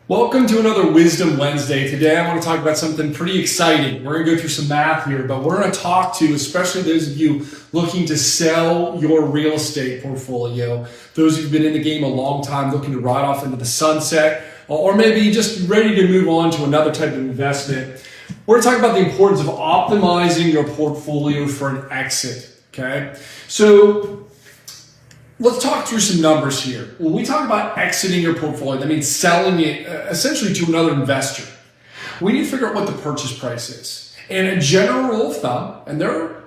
Welcome to another Wisdom Wednesday. Today I want to talk about something pretty exciting. We're going to go through some math here, but we're going to talk to, especially those of you looking to sell your real estate portfolio, those who've been in the game a long time, looking to ride off into the sunset, or maybe just ready to move on to another type of investment. We're going to talk about the importance of optimizing your portfolio for an exit, okay? So let's talk through some numbers here. When we talk about exiting your portfolio, that means selling it essentially to another investor. We need to figure out what the purchase price is. And a general rule of thumb, and there are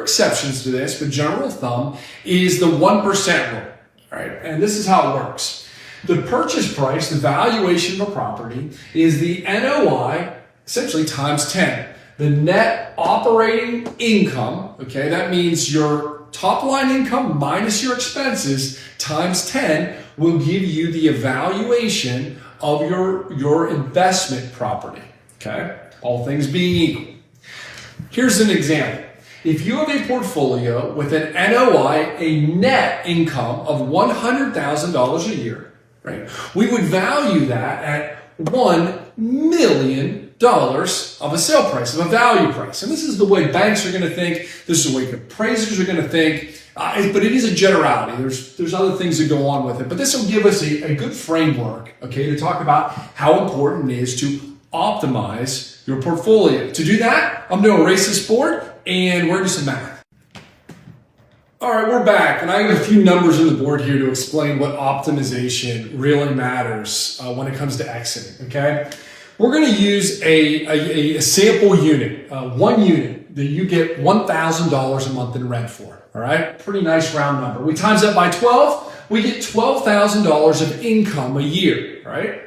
exceptions to this, but general rule of thumb is the 1% rule, right? And this is how it works. The purchase price, the valuation of a property, is the NOI essentially times 10. The net operating income, okay, that means your top line income minus your expenses times 10 will give you the evaluation of your investment property, okay? All things being equal. Here's an example. If you have a portfolio with an NOI, a net income of $100,000 a year, right? We would value that at $1 million of a sale price, of a value price. And this is the way banks are going to think. This is the way appraisers are going to think. But it is a generality. There's other things that go on with it. But this will give us a good framework, okay, to talk about how important it is to optimize your portfolio. To do that, I'm going to erase this board and we're going to do some math. All right, we're back, and I have a few numbers on the board here to explain what optimization really matters when it comes to exiting, okay? We're going to use a sample unit, one unit that you get $1,000 a month in rent for, all right? Pretty nice round number. We times that by 12, we get $12,000 of income a year, all right?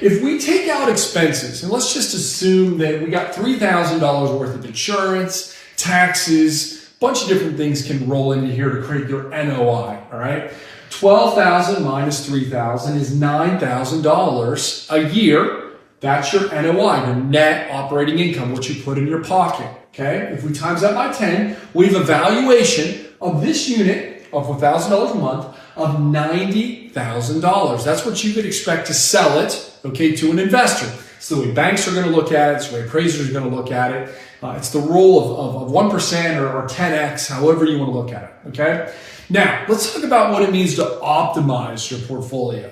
If we take out expenses, and let's just assume that we got $3,000 worth of insurance, taxes, a bunch of different things can roll into here to create your NOI, all right? 12,000 minus 3,000 is $9,000 a year. That's your NOI, your net operating income, what you put in your pocket, okay? If we times that by 10, we have a valuation of this unit of $1,000 a month of $90,000. That's what you could expect to sell it, okay, to an investor. It's the way banks are going to look at it. It's the way appraisers are going to look at it. It's the rule of 1% or 10x, however you want to look at it, okay? Now, let's talk about what it means to optimize your portfolio.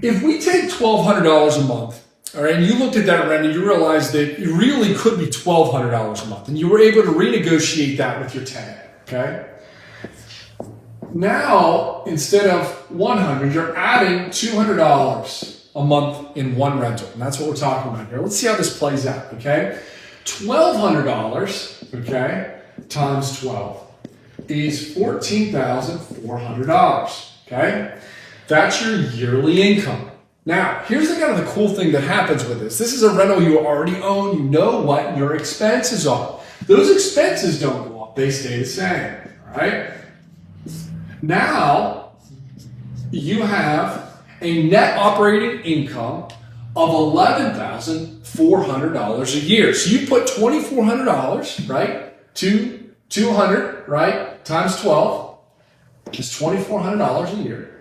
If we take $1,200 a month, all right, and you looked at that rent and you realized that it really could be $1,200 a month, and you were able to renegotiate that with your tenant, okay? Now, instead of $100, you're adding $200 a month in one rental, and that's what we're talking about here. Let's see how this plays out, okay? $1,200, okay, times 12 is $14,400, okay? That's your yearly income. Now, here's the kind of the cool thing that happens with this. This is a rental you already own. You know what your expenses are. Those expenses don't go up. They stay the same, all right? Now, you have a net operating income of $11,400 a year. So you put $2,400, right, to 200, right, times 12 is $2,400 a year.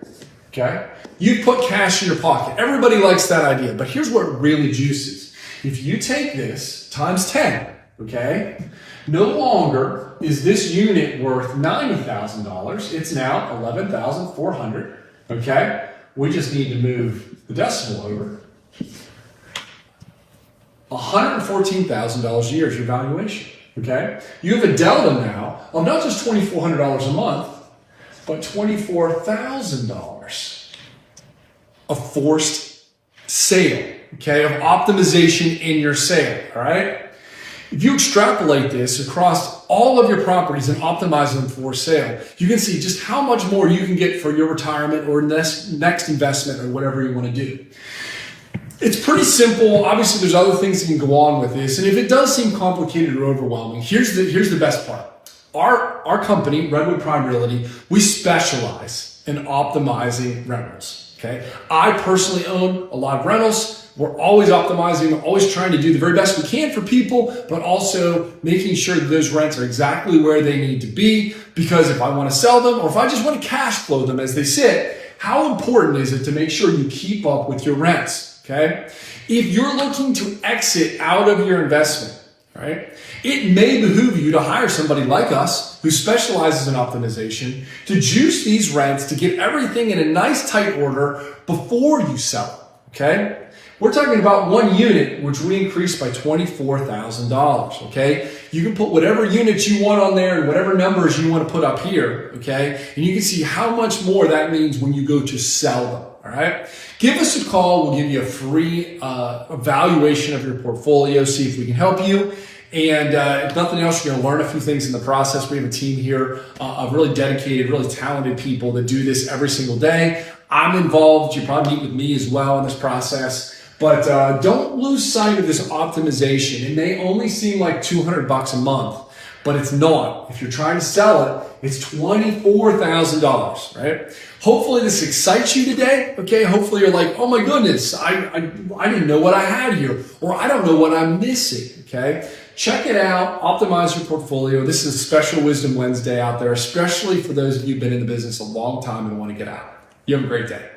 Okay? You put cash in your pocket. Everybody likes that idea, but here's what really juices. If you take this times 10, okay, no longer is this unit worth $90,000. It's now $11,400, okay? We just need to move the decimal over. $114,000 a year is your valuation, okay? You have a delta now of not just $2,400 a month, but $24,000 of forced sale, okay, of optimization in your sale, all right? If you extrapolate this across all of your properties and optimize them for sale, you can see just how much more you can get for your retirement or next investment or whatever you want to do. It's pretty simple. Obviously, there's other things that can go on with this, and if it does seem complicated or overwhelming, here's the best part. Our company, Redwood Prime Realty, we specialize in optimizing rentals. Okay, I personally own a lot of rentals. We're always optimizing, we're always trying to do the very best we can for people, but also making sure that those rents are exactly where they need to be. Because if I want to sell them or if I just want to cash flow them as they sit, how important is it to make sure you keep up with your rents, okay? If you're looking to exit out of your investment, right, it may behoove you to hire somebody like us who specializes in optimization to juice these rents to get everything in a nice tight order before you sell it, okay? We're talking about one unit, which we increased by $24,000, okay? You can put whatever units you want on there and whatever numbers you want to put up here, okay? And you can see how much more that means when you go to sell them, all right? Give us a call. We'll give you a free evaluation of your portfolio, see if we can help you. And if nothing else, you're going to learn a few things in the process. We have a team here of really dedicated, really talented people that do this every single day. I'm involved. You probably meet with me as well in this process. But don't lose sight of this optimization. It may only seem like $200 a month, but it's not. If you're trying to sell it, it's $24,000, right? Hopefully this excites you today, okay? Hopefully you're like, oh my goodness, I didn't know what I had here, or I don't know what I'm missing, okay? Check it out, optimize your portfolio. This is a special Wisdom Wednesday out there, especially for those of you who've been in the business a long time and want to get out. You have a great day.